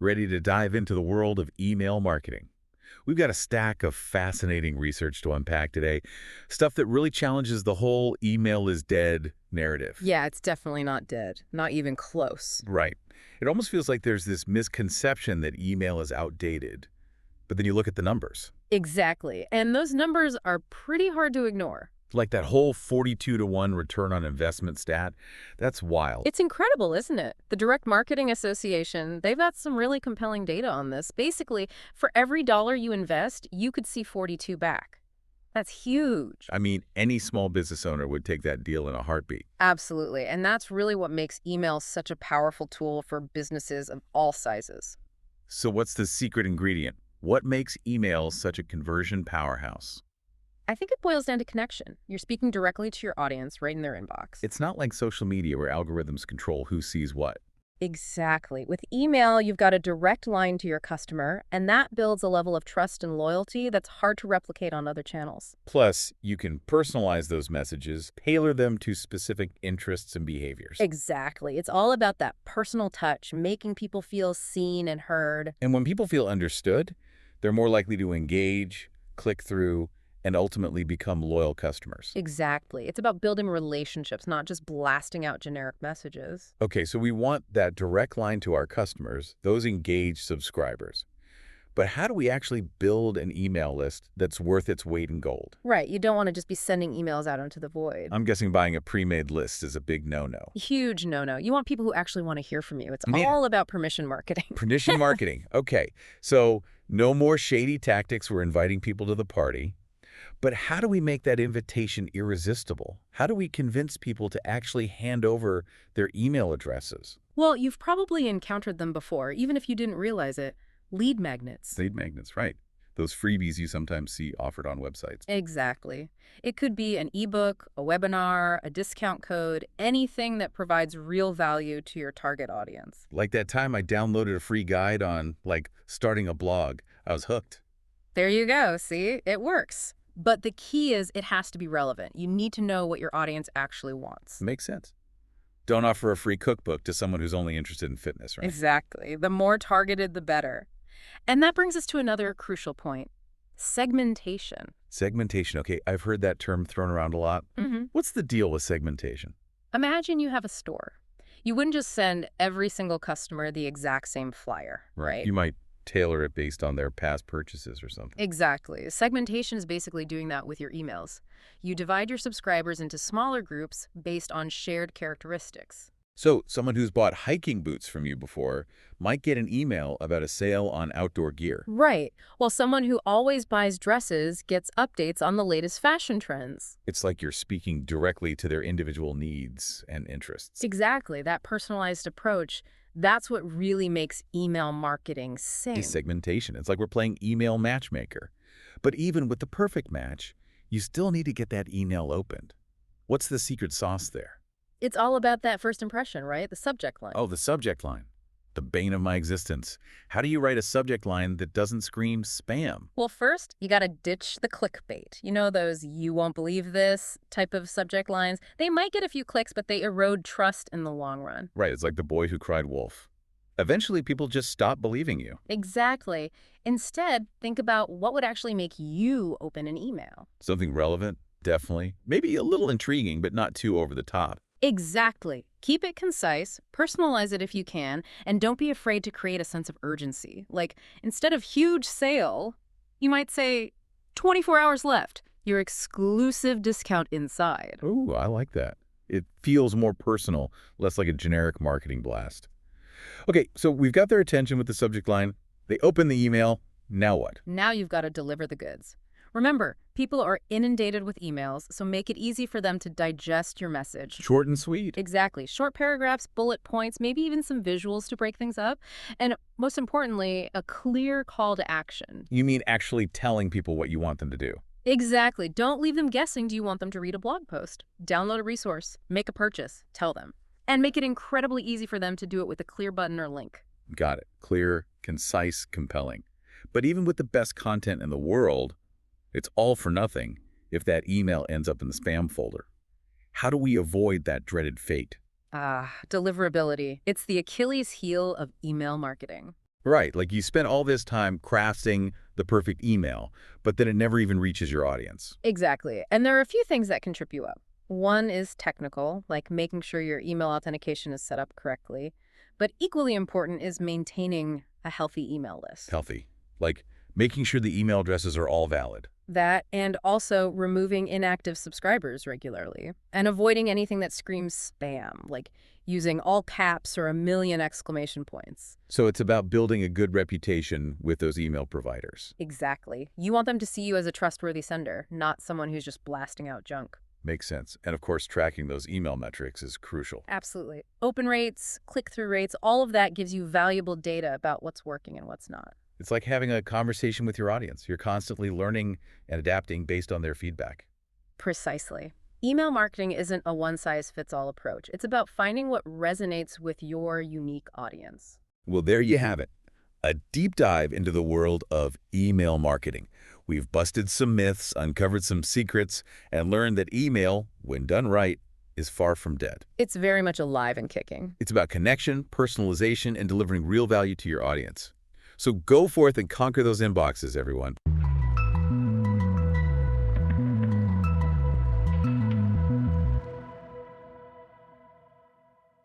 ready to dive into the world of email marketing. We've got a stack of fascinating research to unpack today, stuff that really challenges the whole email is dead narrative. Yeah, it's definitely not dead. Not even close. Right. It almost feels like there's this misconception that email is outdated, but then you look at the numbers. Exactly. And those numbers are pretty hard to ignore. Like that whole 42-to-1 return on investment stat, that's wild. It's incredible, isn't it? The Direct Marketing Association, they've got some really compelling data on this. Basically, for every dollar you invest, you could see 42 back. That's huge. I mean, any small business owner would take that deal in a heartbeat. Absolutely. And that's really what makes email such a powerful tool for businesses of all sizes. So what's the secret ingredient? What makes email such a conversion powerhouse? I think it boils down to connection. You're speaking directly to your audience right in their inbox. It's not like social media where algorithms control who sees what. Exactly. With email, you've got a direct line to your customer, and that builds a level of trust and loyalty that's hard to replicate on other channels. Plus, you can personalize those messages, tailor them to specific interests and behaviors. Exactly. It's all about that personal touch, making people feel seen and heard. And when people feel understood, they're more likely to engage, click through, and ultimately become loyal customers. Exactly. It's about building relationships, not just blasting out generic messages. Okay, so we want that direct line to our customers, those engaged subscribers. But how do we actually build an email list that's worth its weight in gold? Right. You don't want to just be sending emails out into the void. I'm guessing buying a pre-made list is a big no-no. Huge no-no. You want people who actually want to hear from you. It's Yeah. all about permission marketing. Permission marketing. Okay, so no more shady tactics. We're inviting people to the party. But how do we make that invitation irresistible? How do we convince people to actually hand over their email addresses? Well, you've probably encountered them before, even if you didn't realize it. Lead magnets. Lead magnets, right. Those freebies you sometimes see offered on websites. Exactly. It could be an ebook, a webinar, a discount code, anything that provides real value to your target audience. Like that time I downloaded a free guide on, starting a blog. I was hooked. There you go. See, it works. But the key is it has to be relevant. You need to know what your audience actually wants. Makes sense. Don't offer a free cookbook to someone who's only interested in fitness, right? Exactly. The more targeted, the better. And that brings us to another crucial point, segmentation. Segmentation. Okay, I've heard that term thrown around a lot. What's the deal with segmentation? Imagine you have a store. You wouldn't just send every single customer the exact same flyer, right? You might tailor it based on their past purchases or something. Exactly. Segmentation is basically doing that with your emails. You divide your subscribers into smaller groups based on shared characteristics. So someone who's bought hiking boots from you before might get an email about a sale on outdoor gear. Right. While someone who always buys dresses gets updates on the latest fashion trends. It's like you're speaking directly to their individual needs and interests. Exactly. That personalized approach, that's what really makes email marketing sing. Segmentation. It's like we're playing email matchmaker. But even with the perfect match, you still need to get that email opened. What's the secret sauce there? It's all about that first impression, right? The subject line. Oh, the subject line. The bane of my existence. How do you write a subject line that doesn't scream spam? Well, first, you got to ditch the clickbait. You know, those "you won't believe this" type of subject lines? They might get a few clicks, but they erode trust in the long run. Right, it's like the boy who cried wolf. Eventually, people just stop believing you. Exactly. Instead, think about what would actually make you open an email. Something relevant, definitely. Maybe a little intriguing, but not too over the top. Exactly. Keep it concise, personalize it if you can, and don't be afraid to create a sense of urgency. Like, instead of "huge sale," you might say 24 hours left, your exclusive discount inside. Ooh, I like that. It feels more personal, less like a generic marketing blast. Okay, so we've got their attention with the subject line. They open the email. Now what? Now you've got to deliver the goods. Remember, people are inundated with emails, so make it easy for them to digest your message. Short and sweet. Exactly. Short paragraphs, bullet points, maybe even some visuals to break things up. And most importantly, a clear call to action. You mean actually telling people what you want them to do? Exactly. Don't leave them guessing. Do you want them to read a blog post? Download a resource. Make a purchase. Tell them. And make it incredibly easy for them to do it with a clear button or link. Got it. Clear, concise, compelling. But even with the best content in the world, it's all for nothing if that email ends up in the spam folder. How do we avoid that dreaded fate? Deliverability. It's the Achilles heel of email marketing. Right, like you spend all this time crafting the perfect email, but then it never even reaches your audience. Exactly. And there are a few things that can trip you up. One is technical, like making sure your email authentication is set up correctly. But equally important is maintaining a healthy email list. Healthy. Like making sure the email addresses are all valid. That and also removing inactive subscribers regularly and avoiding anything that screams spam, like using all caps or a million exclamation points. So it's about building a good reputation with those email providers. Exactly. You want them to see you as a trustworthy sender, not someone who's just blasting out junk. Makes sense. And of course, tracking those email metrics is crucial. Absolutely. Open rates, click-through rates, all of that gives you valuable data about what's working and what's not. It's like having a conversation with your audience. You're constantly learning and adapting based on their feedback. Precisely. Email marketing isn't a one-size-fits-all approach. It's about finding what resonates with your unique audience. Well, there you have it. A deep dive into the world of email marketing. We've busted some myths, uncovered some secrets, and learned that email, when done right, is far from dead. It's very much alive and kicking. It's about connection, personalization, and delivering real value to your audience. So go forth and conquer those inboxes, everyone.